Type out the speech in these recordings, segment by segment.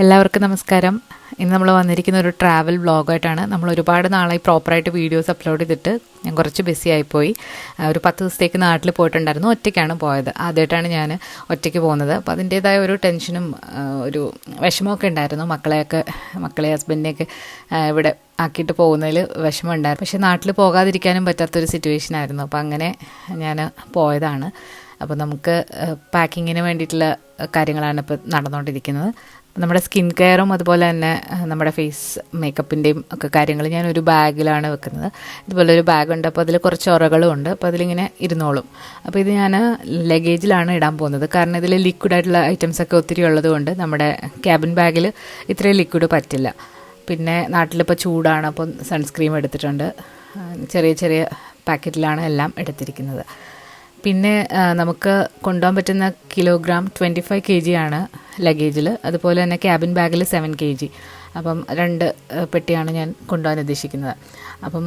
എല്ലാവർക്കും നമസ്കാരം. ഇന്ന് നമ്മൾ വന്നിരിക്കുന്ന ഒരു ട്രാവൽ വ്ളോഗായിട്ടാണ്. നമ്മൾ ഒരുപാട് നാളായി പ്രോപ്പറായിട്ട് വീഡിയോസ് അപ്ലോഡ് ചെയ്തിട്ട് ഞാൻ കുറച്ച് ബിസി ആയിപ്പോയി. ഒരു 10 ദിവസത്തേക്ക് നാട്ടിൽ പോയിട്ടുണ്ടായിരുന്നു. ഒറ്റയ്ക്കാണ് പോയത്. ആദ്യമായിട്ടാണ് ഞാൻ ഒറ്റയ്ക്ക് പോകുന്നത്. അപ്പോൾ അതിൻ്റേതായ ഒരു ടെൻഷനും ഒരു വിഷമമൊക്കെ ഉണ്ടായിരുന്നു. മക്കളെ ഹസ്ബൻഡിനെയൊക്കെ ഇവിടെ ആക്കിയിട്ട് പോകുന്നതിൽ വിഷമമുണ്ടായിരുന്നു. പക്ഷേ നാട്ടിൽ പോകാതിരിക്കാനും പറ്റാത്തൊരു സിറ്റുവേഷൻ ആയിരുന്നു. അപ്പോൾ അങ്ങനെ ഞാൻ പോയതാണ്. അപ്പോൾ നമുക്ക് പാക്കിങ്ങിന് വേണ്ടിയിട്ടുള്ള കാര്യങ്ങളാണ് ഇപ്പോൾ നടന്നുകൊണ്ടിരിക്കുന്നത്. നമ്മുടെ സ്കിൻ കെയറും അതുപോലെ തന്നെ നമ്മുടെ ഫേസ് മേക്കപ്പിൻ്റെയും ഒക്കെ കാര്യങ്ങൾ ഞാൻ ഒരു ബാഗിലാണ് വെക്കുന്നത്. ഇതുപോലെ ഒരു ബാഗുണ്ട്. അപ്പോൾ അതിൽ കുറച്ച് ഉറകളും ഉണ്ട്. അപ്പോൾ അതിലിങ്ങനെ ഇരുന്നോളും. അപ്പോൾ ഇത് ഞാൻ ലഗേജിലാണ് ഇടാൻ പോകുന്നത്. കാരണം ഇതിൽ ലിക്വിഡായിട്ടുള്ള ഐറ്റംസൊക്കെ ഒത്തിരി ഉള്ളത് കൊണ്ട് നമ്മുടെ ക്യാബിൻ ബാഗിൽ ഇത്രയും ലിക്വിഡ് പറ്റില്ല. പിന്നെ നാട്ടിലിപ്പോൾ ചൂടാണ്. അപ്പം സൺസ്ക്രീം എടുത്തിട്ടുണ്ട്. ചെറിയ ചെറിയ പാക്കറ്റിലാണ് എല്ലാം എടുത്തിരിക്കുന്നത്. പിന്നെ നമുക്ക് കൊണ്ടുപോകാൻ പറ്റുന്ന കിലോഗ്രാം 25 kg ആണ് ലഗേജിൽ. അതുപോലെ തന്നെ ക്യാബിൻ ബാഗിൽ 7 kg. അപ്പം 2 പെട്ടിയാണ് ഞാൻ കൊണ്ടുപോകാൻ ഉദ്ദേശിക്കുന്നത്. അപ്പം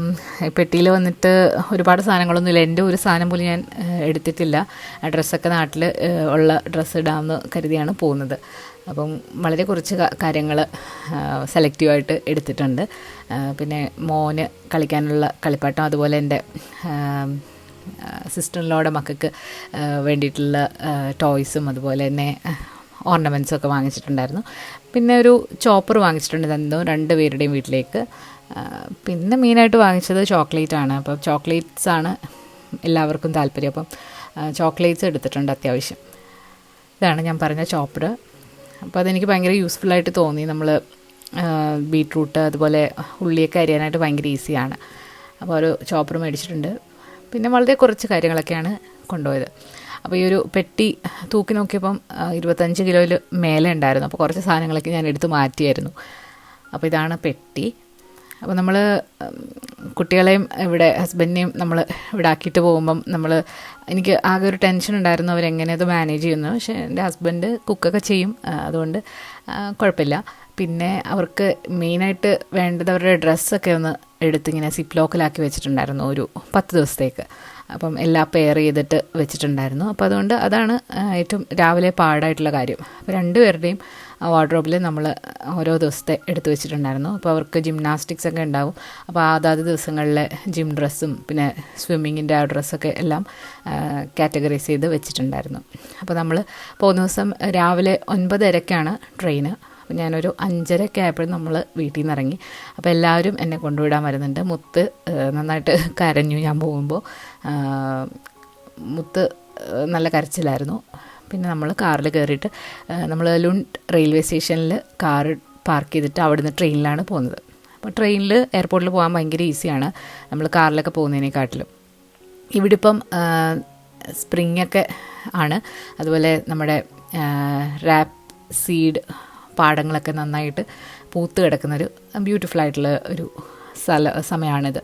പെട്ടിയിൽ വന്നിട്ട് ഒരുപാട് സാധനങ്ങളൊന്നുമില്ല. എൻ്റെ ഒരു സാധനം പോലും ഞാൻ എടുത്തിട്ടില്ല. ഡ്രസ്സൊക്കെ നാട്ടിൽ ഉള്ള ഡ്രസ്സ് ഇടാമെന്ന് കരുതിയാണ് പോകുന്നത്. അപ്പം വളരെ കുറച്ച് കാര്യങ്ങൾ സെലക്റ്റീവായിട്ട് എടുത്തിട്ടുണ്ട്. പിന്നെ മോന് കളിക്കാനുള്ള കളിപ്പാട്ടം, അതുപോലെ എൻ്റെ സിസ്റ്ററിനോടെ മക്കൾക്ക് വേണ്ടിയിട്ടുള്ള ടോയ്സും അതുപോലെ തന്നെ ഓർണമെൻറ്റ്സും ഒക്കെ വാങ്ങിച്ചിട്ടുണ്ടായിരുന്നു. പിന്നെ ഒരു ചോപ്പർ വാങ്ങിച്ചിട്ടുണ്ട് എന്തോ 2 പേരുടെയും വീട്ടിലേക്ക്. പിന്നെ മെയിനായിട്ട് വാങ്ങിച്ചത് ചോക്ലേറ്റാണ്. അപ്പം ചോക്ലേറ്റ്സാണ് എല്ലാവർക്കും താല്പര്യം. അപ്പം ചോക്ലേറ്റ്സ് എടുത്തിട്ടുണ്ട് അത്യാവശ്യം. ഇതാണ് ഞാൻ പറഞ്ഞ ചോപ്പർ. അപ്പോൾ അതെനിക്ക് ഭയങ്കര യൂസ്ഫുള്ളായിട്ട് തോന്നി. നമ്മൾ ബീട്രൂട്ട് അതുപോലെ ഉള്ളിയൊക്കെ അരിയാനായിട്ട് ഭയങ്കര ഈസിയാണ്. അപ്പോൾ ഒരു ചോപ്പർ മേടിച്ചിട്ടുണ്ട്. പിന്നെ വളരെ കുറച്ച് കാര്യങ്ങളൊക്കെയാണ് കൊണ്ടുപോയത്. അപ്പോൾ ഈ ഒരു പെട്ടി തൂക്കി നോക്കിയപ്പം 25 കിലോയിൽ മേലെ ഉണ്ടായിരുന്നു. അപ്പോൾ കുറച്ച് സാധനങ്ങളൊക്കെ ഞാൻ എടുത്ത് മാറ്റിയായിരുന്നു. അപ്പോൾ ഇതാണ് പെട്ടി. അപ്പോൾ നമ്മൾ കുട്ടികളെയും ഹസ്ബൻഡിനെയും നമ്മൾ ഇവിടെ ആക്കിയിട്ട് പോകുമ്പം എനിക്ക് ആകെ ഒരു ടെൻഷൻ ഉണ്ടായിരുന്നു അവരെങ്ങനെ അത് മാനേജ് ചെയ്യുന്നു. പക്ഷേ എൻ്റെ ഹസ്ബൻഡ് കുക്കൊക്കെ ചെയ്യും, അതുകൊണ്ട് കുഴപ്പമില്ല. പിന്നെ അവർക്ക് മെയിനായിട്ട് വേണ്ടത് അവരുടെ ഡ്രസ്സൊക്കെ ഒന്ന് എടുത്തിങ്ങനെ സിപ്പ് ലോക്കിലാക്കി വെച്ചിട്ടുണ്ടായിരുന്നു ഒരു 10 ദിവസത്തേക്ക്. അപ്പം എല്ലാം പെയർ ചെയ്തിട്ട് വെച്ചിട്ടുണ്ടായിരുന്നു. അപ്പോൾ അതുകൊണ്ട് അതാണ് ഏറ്റവും രാവിലെ പാടായിട്ടുള്ള കാര്യം. അപ്പോൾ 2 പേരുടെയും വാർഡ്രോബിൽ നമ്മൾ ഓരോ ദിവസത്തെ എടുത്ത് വെച്ചിട്ടുണ്ടായിരുന്നു. അപ്പോൾ അവർക്ക് ജിംനാസ്റ്റിക്സ് ഒക്കെ ഉണ്ടാവും. അപ്പോൾ അതാത് ദിവസങ്ങളിലെ ജിം ഡ്രസ്സും പിന്നെ സ്വിമ്മിങ്ങിൻ്റെ ആ ഡ്രസ്സൊക്കെ എല്ലാം കാറ്റഗറൈസ് ചെയ്ത് വെച്ചിട്ടുണ്ടായിരുന്നു. അപ്പോൾ നമ്മൾ പോകുന്ന ദിവസം രാവിലെ 9:30-ക്കാണ് ട്രെയിന്. അപ്പോൾ ഞാനൊരു 5:30 ആയപ്പോഴും നമ്മൾ വീട്ടിൽ നിന്ന് ഇറങ്ങി. അപ്പോൾ എല്ലാവരും എന്നെ കൊണ്ടുവിടാൻ വരുന്നുണ്ട്. മുത്ത് നന്നായിട്ട് കരഞ്ഞു ഞാൻ പോകുമ്പോൾ. മുത്ത് നല്ല കരച്ചിലായിരുന്നു. പിന്നെ നമ്മൾ കാറിൽ കയറിയിട്ട് നമ്മൾ ലുണ്ട് റെയിൽവേ സ്റ്റേഷനിൽ കാറ് പാർക്ക് ചെയ്തിട്ട് അവിടുന്ന് ട്രെയിനിലാണ് പോകുന്നത്. അപ്പോൾ ട്രെയിനിൽ എയർപോർട്ടിൽ പോകാൻ ഭയങ്കര ഈസിയാണ് നമ്മൾ കാറിലൊക്കെ പോകുന്നതിനെക്കാട്ടിലും. ഇവിടെ ഇപ്പം സ്പ്രിങ്ങൊക്കെ ആണ്. അതുപോലെ നമ്മുടെ റാപ്പ് സീഡ് പാടങ്ങളൊക്കെ നന്നായിട്ട് പൂത്ത് കിടക്കുന്നൊരു ബ്യൂട്ടിഫുള്ളായിട്ടുള്ള ഒരു സമയമാണിത്.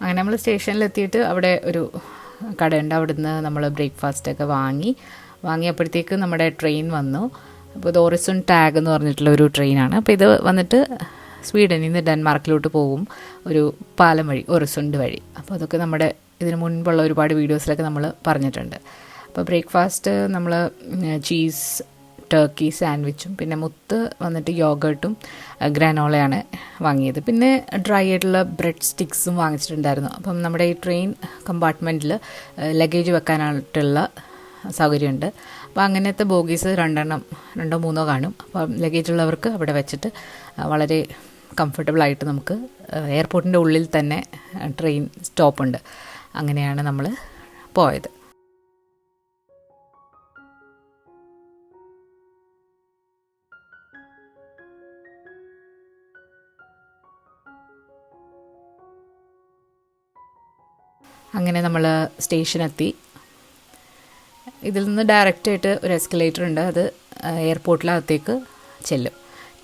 അങ്ങനെ നമ്മൾ സ്റ്റേഷനിലെത്തിയിട്ട് അവിടെ ഒരു കടയുണ്ട്. അവിടുന്ന് നമ്മൾ ബ്രേക്ക്ഫാസ്റ്റൊക്കെ വാങ്ങിയപ്പോഴത്തേക്ക് നമ്മുടെ ട്രെയിൻ വന്നു. അപ്പോൾ ഇത് ഓറിസൺ ടാഗ് എന്ന് പറഞ്ഞിട്ടുള്ള ഒരു ട്രെയിനാണ്. അപ്പോൾ ഇത് വന്നിട്ട് സ്വീഡനിൽ നിന്ന് ഡെൻമാർക്കിലോട്ട് പോകും ഒരു പാലം വഴി, ഒറിസണ്ട് വഴി. അപ്പോൾ അതൊക്കെ നമ്മുടെ ഇതിന് മുൻപുള്ള ഒരുപാട് വീഡിയോസിലൊക്കെ നമ്മൾ പറഞ്ഞിട്ടുണ്ട്. അപ്പോൾ ബ്രേക്ക്ഫാസ്റ്റ് നമ്മൾ ചീസ് ടർക്കി സാൻഡ്വിച്ചും പിന്നെ മുത്ത് വന്നിട്ട് യോഗർട്ടും ഗ്രാനോളയാണ് വാങ്ങിയത്. പിന്നെ ഡ്രൈ ആയിട്ടുള്ള ബ്രെഡ് സ്റ്റിക്സും വാങ്ങിച്ചിട്ടുണ്ടായിരുന്നു. അപ്പം നമ്മുടെ ഈ ട്രെയിൻ കമ്പാർട്ട്മെൻറ്റിൽ ലഗേജ് വെക്കാനായിട്ടുള്ള സൗകര്യമുണ്ട്. അപ്പോൾ അങ്ങനത്തെ ബോഗീസ് 2 3 കാണും. അപ്പം ലഗേജ് ഉള്ളവർക്ക് അവിടെ വെച്ചിട്ട് വളരെ കംഫർട്ടബിളായിട്ട് നമുക്ക് എയർപോർട്ടിൻ്റെ ഉള്ളിൽ തന്നെ ട്രെയിൻ സ്റ്റോപ്പുണ്ട്. അങ്ങനെയാണ് നമ്മൾ പോയത്. അങ്ങനെ നമ്മൾ സ്റ്റേഷനെത്തി. ഇതിൽ നിന്ന് ഡയറക്റ്റായിട്ട് ഒരു എസ്കലേറ്റർ ഉണ്ട്. അത് എയർപോർട്ടിനകത്തേക്ക് ചെല്ലും.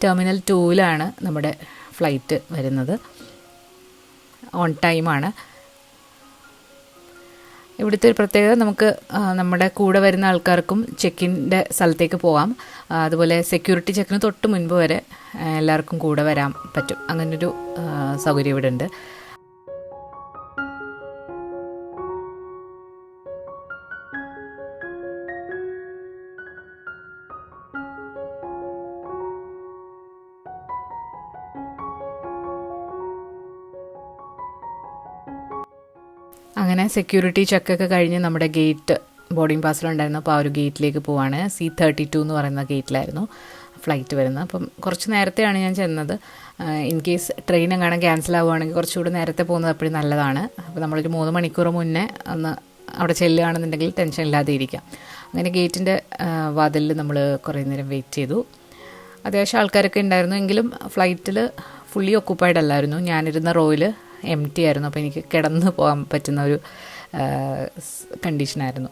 ടെർമിനൽ 2-ലാണ് നമ്മുടെ ഫ്ലൈറ്റ് വരുന്നത്. ഓൺ ടൈമാണ്. ഇവിടുത്തെ ഒരു പ്രത്യേകത, നമുക്ക് നമ്മുടെ കൂടെ വരുന്ന ആൾക്കാർക്കും ചെക്കിൻ്റെ സ്ഥലത്തേക്ക് പോകാം. അതുപോലെ സെക്യൂരിറ്റി ചെക്കിന് തൊട്ട് മുൻപ് വരെ എല്ലാവർക്കും കൂടെ വരാൻ പറ്റും. അങ്ങനൊരു സൗകര്യം ഇവിടെ ഉണ്ട്. അങ്ങനെ സെക്യൂരിറ്റി ചെക്കൊക്കെ കഴിഞ്ഞ് നമ്മുടെ ഗേറ്റ് ബോർഡിംഗ് പാസിലുണ്ടായിരുന്നു. അപ്പോൾ ആ ഒരു ഗേറ്റിലേക്ക് പോവാണ്. C32 എന്ന് പറയുന്ന ഗേറ്റിലായിരുന്നു ഫ്ലൈറ്റ് വരുന്നത്. അപ്പം കുറച്ച് നേരത്തെയാണ് ഞാൻ ചെന്നത്. ഇൻ കേസ് ട്രെയിൻ എങ്ങാനും ക്യാൻസൽ ആവുകയാണെങ്കിൽ കുറച്ചുകൂടി നേരത്തെ പോകുന്നത് എപ്പോഴും നല്ലതാണ്. അപ്പോൾ നമ്മളൊരു 3 മണിക്കൂർ മുന്നേ ഒന്ന് അവിടെ ചെല്ലുകയാണെന്നുണ്ടെങ്കിൽ ടെൻഷൻ ഇല്ലാതെ ഇരിക്കാം. അങ്ങനെ ഗേറ്റിൻ്റെ വാതിലിൽ നമ്മൾ കുറേ നേരം വെയിറ്റ് ചെയ്തു. അത്യാവശ്യം ആൾക്കാരൊക്കെ ഉണ്ടായിരുന്നു. എങ്കിലും ഫ്ലൈറ്റിൽ ഫുള്ളി ഒക്കുപ്പൈഡ് അല്ലായിരുന്നു. ഞാനിരുന്ന റോയിൽ എംറ്റി ആയിരുന്നു. അപ്പോൾ എനിക്ക് കിടന്ന് പോകാൻ പറ്റുന്ന ഒരു കണ്ടീഷനായിരുന്നു.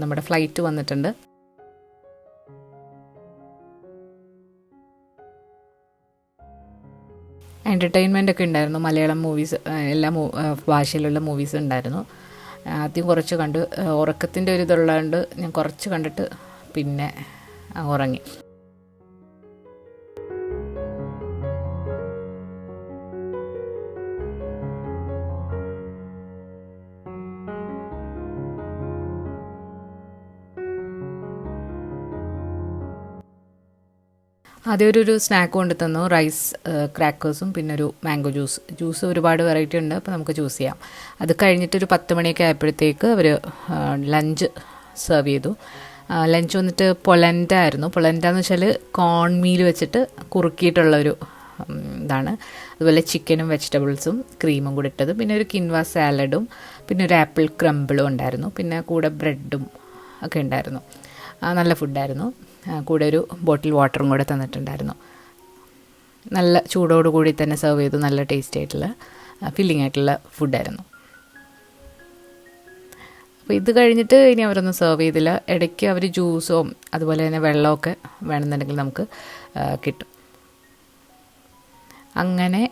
നമ്മുടെ ഫ്ലൈറ്റ് വന്നിട്ടുണ്ട്. എൻ്റർടൈൻമെൻ്റ് ഒക്കെ ഉണ്ടായിരുന്നു. മലയാളം മൂവീസ്, എല്ലാ ഭാഷയിലുള്ള മൂവീസ് ഉണ്ടായിരുന്നു. ആദ്യം കുറച്ച് കണ്ടു. ഉറക്കത്തിൻ്റെ ഒരു ഇതുള്ളതുകൊണ്ട് ഞാൻ കുറച്ച് കണ്ടിട്ട് പിന്നെ ഉറങ്ങി. ആദ്യം ഒരു സ്നാക്ക് കൊണ്ട് തന്നു. റൈസ് ക്രാക്കേഴ്സും പിന്നെ ഒരു മാംഗോ ജ്യൂസ് ഒരുപാട് വെറൈറ്റി ഉണ്ട്. അപ്പോൾ നമുക്ക് ചൂസ് ചെയ്യാം. അത് കഴിഞ്ഞിട്ടൊരു 10 മണിയൊക്കെ ആയപ്പോഴത്തേക്ക് അവർ ലഞ്ച് സെർവ് ചെയ്തു. ലഞ്ച് വന്നിട്ട് പൊലൻഡ ആയിരുന്നു. പൊലൻഡ എന്ന് വെച്ചാൽ കോൺ മീൽ വെച്ചിട്ട് കുറുക്കിയിട്ടുള്ളൊരു ഇതാണ്. അതുപോലെ ചിക്കനും വെജിറ്റബിൾസും ക്രീമും കൂടി ഇട്ടത്, പിന്നെ ഒരു കിൻവ സാലഡും പിന്നെ ഒരു ആപ്പിൾ ക്രംബിളും ഉണ്ടായിരുന്നു. പിന്നെ കൂടെ ബ്രെഡും ഒക്കെ ഉണ്ടായിരുന്നു. നല്ല ഫുഡായിരുന്നു. കൂടെ ഒരു ബോട്ടിൽ വാട്ടറും കൂടെ തന്നിട്ടുണ്ടായിരുന്നു. നല്ല ചൂടോടുകൂടി തന്നെ സെർവ് ചെയ്തു. നല്ല ടേസ്റ്റി ആയിട്ടുള്ള ഫില്ലിംഗ് ആയിട്ടുള്ള ഫുഡായിരുന്നു. അപ്പോൾ ഇത് കഴിഞ്ഞിട്ട് ഇനി അവരൊന്നും സെർവ് ചെയ്തില്ല. ഇടയ്ക്ക് അവർ ജ്യൂസോ അതുപോലെ തന്നെ വെള്ളമൊക്കെ വേണമെന്നുണ്ടെങ്കിൽ നമുക്ക് കിട്ടും. അങ്ങനെ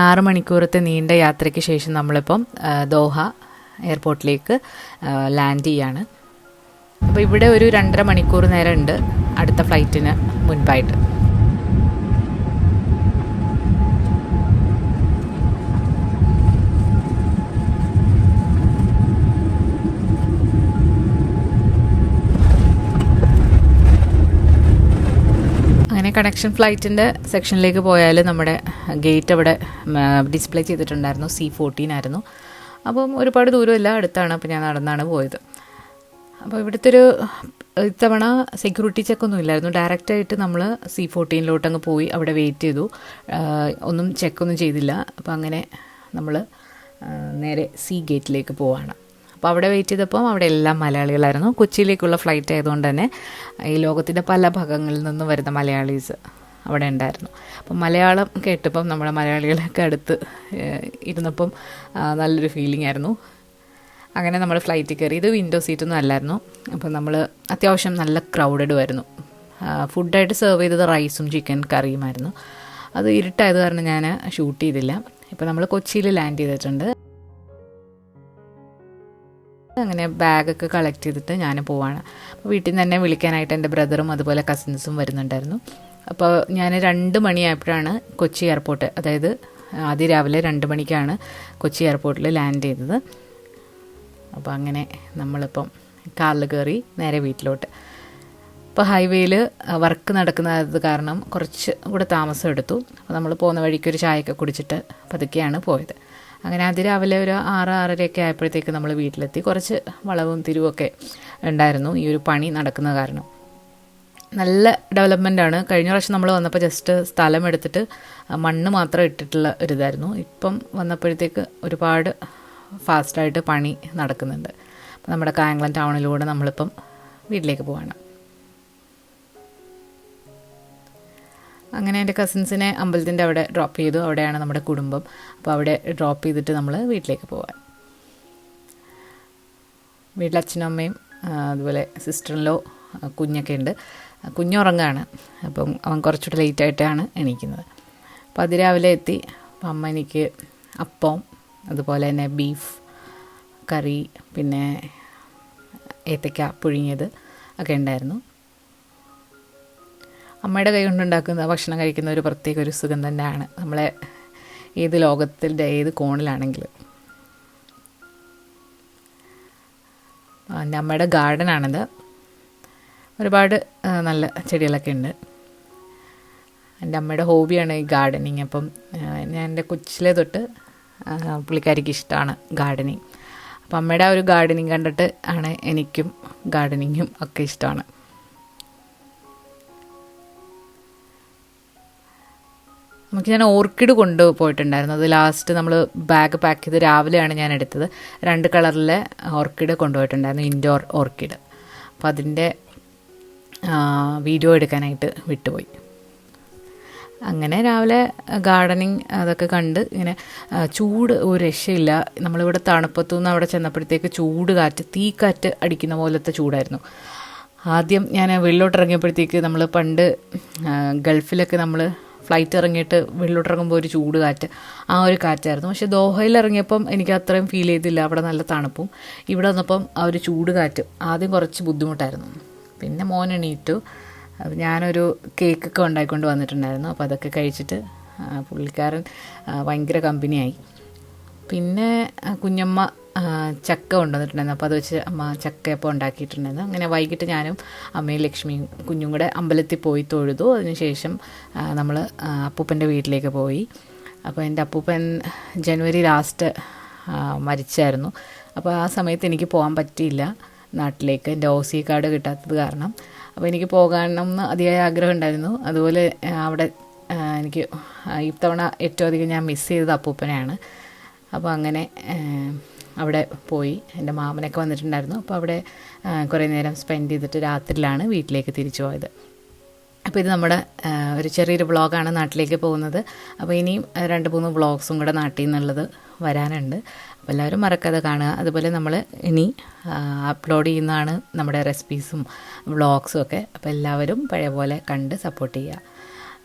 6 മണിക്കൂറത്തെ നീണ്ട യാത്രയ്ക്ക് ശേഷം നമ്മളിപ്പം ദോഹ എയർപോർട്ടിലേക്ക് ലാൻഡ് ചെയ്യാണ്. അപ്പോൾ ഇവിടെ ഒരു 2.5 മണിക്കൂർ നേരം ഉണ്ട് അടുത്ത ഫ്ലൈറ്റിന് മുൻപായിട്ട്. അങ്ങനെ കണക്ഷൻ ഫ്ലൈറ്റിൻ്റെ സെക്ഷനിലേക്ക് പോയാൽ നമ്മുടെ ഗേറ്റ് അവിടെ ഡിസ്പ്ലേ ചെയ്തിട്ടുണ്ടായിരുന്നു. C14 ആയിരുന്നു. അപ്പം ഒരുപാട് ദൂരമില്ല, അടുത്താണ്. അപ്പോൾ ഞാൻ നടന്നാണ് പോയത്. അപ്പോൾ ഇവിടുത്തെ ഇത്തവണ സെക്യൂരിറ്റി ചെക്കൊന്നും ഇല്ലായിരുന്നു. ഡയറക്റ്റായിട്ട് നമ്മൾ C14 അങ്ങ് പോയി അവിടെ വെയിറ്റ് ചെയ്തു. ഒന്നും ചെക്കൊന്നും ചെയ്തില്ല. അപ്പോൾ അങ്ങനെ നമ്മൾ നേരെ ഗേറ്റിലേക്ക് പോവാണ്. അപ്പോൾ അവിടെ വെയിറ്റ് ചെയ്തപ്പം അവിടെ എല്ലാം മലയാളികളായിരുന്നു. കൊച്ചിയിലേക്കുള്ള ഫ്ലൈറ്റ് ആയതുകൊണ്ട് തന്നെ ഈ ലോകത്തിൻ്റെ പല ഭാഗങ്ങളിൽ നിന്നും വരുന്ന മലയാളീസ് അവിടെ ഉണ്ടായിരുന്നു. അപ്പം മലയാളം കേട്ടപ്പം നമ്മുടെ മലയാളികളൊക്കെ അടുത്ത് ഇരുന്നപ്പം നല്ലൊരു ഫീലിംഗ് ആയിരുന്നു. അങ്ങനെ നമ്മൾ ഫ്ലൈറ്റിൽ കയറി. ഇത് വിൻഡോ സീറ്റൊന്നും അല്ലായിരുന്നു. അപ്പം നമ്മൾ അത്യാവശ്യം നല്ല ക്രൗഡഡ് ആയിരുന്നു. ഫുഡായിട്ട് സെർവ് ചെയ്തത് റൈസും ചിക്കൻ കറിയുമായിരുന്നു. അത് ഇരുട്ടായത് കാരണം ഞാൻ ഷൂട്ട് ചെയ്തില്ല. ഇപ്പം നമ്മൾ കൊച്ചിയിൽ ലാൻഡ് ചെയ്തിട്ടുണ്ട്. അങ്ങനെ ബാഗൊക്കെ കളക്ട് ചെയ്തിട്ട് ഞാൻ പോവാണ്. അപ്പോൾ വീട്ടിൽ നിന്ന് തന്നെ വിളിക്കാനായിട്ട് എൻ്റെ ബ്രദറും അതുപോലെ കസിൻസും വരുന്നുണ്ടായിരുന്നു. അപ്പോൾ ഞാൻ 2 മണിയായപ്പോഴാണ് കൊച്ചി എയർപോർട്ട്, അതായത് അതിരാവിലെ 2 മണിക്കാണ് കൊച്ചി എയർപോർട്ടിൽ ലാൻഡ് ചെയ്തത്. അപ്പോൾ അങ്ങനെ നമ്മളിപ്പം കാറിൽ കയറി നേരെ വീട്ടിലോട്ട്. ഇപ്പോൾ ഹൈവേയിൽ വർക്ക് നടക്കുന്നത് കാരണം കുറച്ച് കൂടെ താമസം എടുത്തു. അപ്പോൾ നമ്മൾ പോകുന്ന വഴിക്കൊരു ചായയൊക്കെ കുടിച്ചിട്ട് പതുക്കെയാണ് പോയത്. അങ്ങനെ അതിരാവിലെ ഒരു 6-6:30 ആയപ്പോഴത്തേക്ക് നമ്മൾ വീട്ടിലെത്തി. കുറച്ച് വളവും തിരിവൊക്കെ ഉണ്ടായിരുന്നു ഈ ഒരു പണി നടക്കുന്ന കാരണം. നല്ല ഡെവലപ്മെൻ്റാണ്. കഴിഞ്ഞ പ്രാവശ്യം നമ്മൾ വന്നപ്പോൾ ജസ്റ്റ് സ്ഥലം എടുത്തിട്ട് മണ്ണ് മാത്രം ഇട്ടിട്ടുള്ള ഒരിതായിരുന്നു. ഇപ്പം വന്നപ്പോഴത്തേക്ക് ഒരുപാട് ഫാസ്റ്റായിട്ട് പണി നടക്കുന്നുണ്ട്. അപ്പോൾ നമ്മുടെ കായംകുളം ടൗണിലൂടെ നമ്മളിപ്പം വീട്ടിലേക്ക് പോവാണ്. അങ്ങനെ എൻ്റെ കസിൻസിനെ അമ്പലത്തിൻ്റെ അവിടെ ഡ്രോപ്പ് ചെയ്തു. അവിടെയാണ് നമ്മുടെ കുടുംബം. അപ്പോൾ അവിടെ ഡ്രോപ്പ് ചെയ്തിട്ട് നമ്മൾ വീട്ടിലേക്ക് പോവാൻ. വീട്ടിൽ അച്ഛനും അമ്മയും അതുപോലെ സിസ്റ്ററിലോ കുഞ്ഞൊക്കെ ഉണ്ട്. കുഞ്ഞുറങ്ങാണ്. അപ്പം അവൻ കുറച്ചുകൂടെ ലേറ്റായിട്ടാണ് എണീക്കുന്നത്. അപ്പോൾ അതിരാവിലെ എത്തി. അപ്പം അമ്മ എനിക്ക് അപ്പം, അതുപോലെ തന്നെ ബീഫ് കറി, പിന്നെ ഏത്തയ്ക്ക പുഴുങ്ങിയത് ഒക്കെ ഉണ്ടായിരുന്നു. അമ്മയുടെ കൈ കൊണ്ടുണ്ടാക്കുന്ന ഭക്ഷണം കഴിക്കുന്ന ഒരു പ്രത്യേക ഒരു സുഖം തന്നെയാണ്, നമ്മളെ ഏത് ലോകത്തിൻ്റെ ഏത് കോണിലാണെങ്കിലും. എൻ്റെ അമ്മയുടെ ഗാർഡനാണിത്. ഒരുപാട് നല്ല ചെടികളൊക്കെ ഉണ്ട്. എൻ്റെ അമ്മയുടെ ഹോബിയാണ് ഈ ഗാർഡനിങ്. അപ്പം ഞാൻ എൻ്റെ കൊച്ചിലെ തൊട്ട് പുള്ളിക്കാരിക്ക് ഇഷ്ടമാണ് ഗാർഡനിങ്. അപ്പം അമ്മയുടെ ആ ഒരു ഗാർഡനിങ് കണ്ടിട്ട് ആണ് എനിക്കും ഗാർഡനിങ്ങും ഒക്കെ ഇഷ്ടമാണ്. നമുക്ക് ഞാൻ ഓർക്കിഡ് കൊണ്ടുപോയിട്ടുണ്ടായിരുന്നു. അത് ലാസ്റ്റ് നമ്മൾ ബാഗ് പാക്ക് ചെയ്ത് രാവിലെയാണ് ഞാൻ എടുത്തത്. 2 കളറിലെ ഓർക്കിഡ് കൊണ്ടുപോയിട്ടുണ്ടായിരുന്നു, ഇൻഡോർ ഓർക്കിഡ്. അപ്പോൾ അതിൻ്റെ വീഡിയോ എടുക്കാനായിട്ട് വിട്ടുപോയി. അങ്ങനെ രാവിലെ ഗാർഡനിങ് അതൊക്കെ കണ്ട് ഇങ്ങനെ ചൂട് ഒരു രക്ഷയില്ല. നമ്മളിവിടെ തണുപ്പത്തുനിന്ന് അവിടെ ചെന്നപ്പോഴത്തേക്ക് ചൂട് കാറ്റ്, തീക്കാറ്റ് അടിക്കുന്ന പോലത്തെ ചൂടായിരുന്നു. ആദ്യം ഞാൻ വെളിയിലോട്ടിറങ്ങിയപ്പോഴത്തേക്ക് നമ്മൾ പണ്ട് ഗൾഫിലൊക്കെ നമ്മൾ ഫ്ലൈറ്റ് ഇറങ്ങിയിട്ട് വെളിയിലോട്ടിറങ്ങുമ്പോൾ ഒരു ചൂട് കാറ്റ്, ആ ഒരു കാറ്റായിരുന്നു. പക്ഷേ ദോഹയിൽ ഇറങ്ങിയപ്പം എനിക്ക് അത്രയും ഫീൽ ചെയ്തില്ല. അവിടെ നല്ല തണുപ്പും. ഇവിടെ വന്നപ്പം ആ ഒരു ചൂട് കാറ്റ് ആദ്യം കുറച്ച് ബുദ്ധിമുട്ടായിരുന്നു. പിന്നെ മോൻ എണീറ്റു. ഞാനൊരു കേക്കൊക്കെ ഉണ്ടാക്കിക്കൊണ്ട് വന്നിട്ടുണ്ടായിരുന്നു. അപ്പോൾ അതൊക്കെ കഴിച്ചിട്ട് പുള്ളിക്കാരൻ ഭയങ്കര കമ്പനിയായി. പിന്നെ കുഞ്ഞമ്മ ചക്ക കൊണ്ടുവന്നിട്ടുണ്ടായിരുന്നു. അപ്പോൾ അത് വെച്ച് അമ്മ ചക്കയപ്പം ഉണ്ടാക്കിയിട്ടുണ്ടായിരുന്നു. അങ്ങനെ വൈകിട്ട് ഞാനും അമ്മയും ലക്ഷ്മിയും കുഞ്ഞും കൂടെ അമ്പലത്തിൽ പോയി തൊഴുതു. അതിനുശേഷം നമ്മൾ അപ്പൂപ്പൻ്റെ വീട്ടിലേക്ക് പോയി. അപ്പോൾ എൻ്റെ അപ്പൂപ്പൻ ജനുവരി ലാസ്റ്റ് മരിച്ചായിരുന്നു. അപ്പോൾ ആ സമയത്ത് എനിക്ക് പോകാൻ പറ്റിയില്ല നാട്ടിലേക്ക്, എൻ്റെ OC കാർഡ് കിട്ടാത്തത് കാരണം. അപ്പോൾ എനിക്ക് പോകാനെന്ന് അതിയായ ആഗ്രഹം ഉണ്ടായിരുന്നു. അതുപോലെ അവിടെ എനിക്ക് ഇത്തവണ ഏറ്റവും അധികം ഞാൻ മിസ് ചെയ്തത് അപ്പൂപ്പനെയാണ്. അപ്പോൾ അങ്ങനെ അവിടെ പോയി. എൻ്റെ മാമനൊക്കെ വന്നിട്ടുണ്ടായിരുന്നു. അപ്പോൾ അവിടെ കുറേ നേരം സ്പെൻഡ് ചെയ്തിട്ട് രാത്രിയിലാണ് വീട്ടിലേക്ക് തിരിച്ചു പോയത്. അപ്പോൾ ഇത് നമ്മുടെ ഒരു ചെറിയൊരു വ്ളോഗാണ് നാട്ടിലേക്ക് പോകുന്നത്. അപ്പോൾ ഇനിയും 2-3 വ്ളോഗ്സും കൂടെ നാട്ടിൽ നിന്നുള്ളത് വരാനുണ്ട്. അപ്പോൾ എല്ലാവരും മറക്കാതെ കാണുക. അതുപോലെ നമ്മൾ ഇനി അപ്ലോഡ് ചെയ്യുന്നതാണ് നമ്മുടെ റെസിപ്പീസും വ്ളോഗ്സും ഒക്കെ. അപ്പോൾ എല്ലാവരും പഴയ പോലെ കണ്ട് സപ്പോർട്ട് ചെയ്യുക.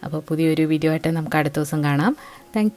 അപ്പോൾ പുതിയൊരു വീഡിയോ ആയിട്ട് നമുക്ക് അടുത്ത ദിവസം കാണാം. താങ്ക്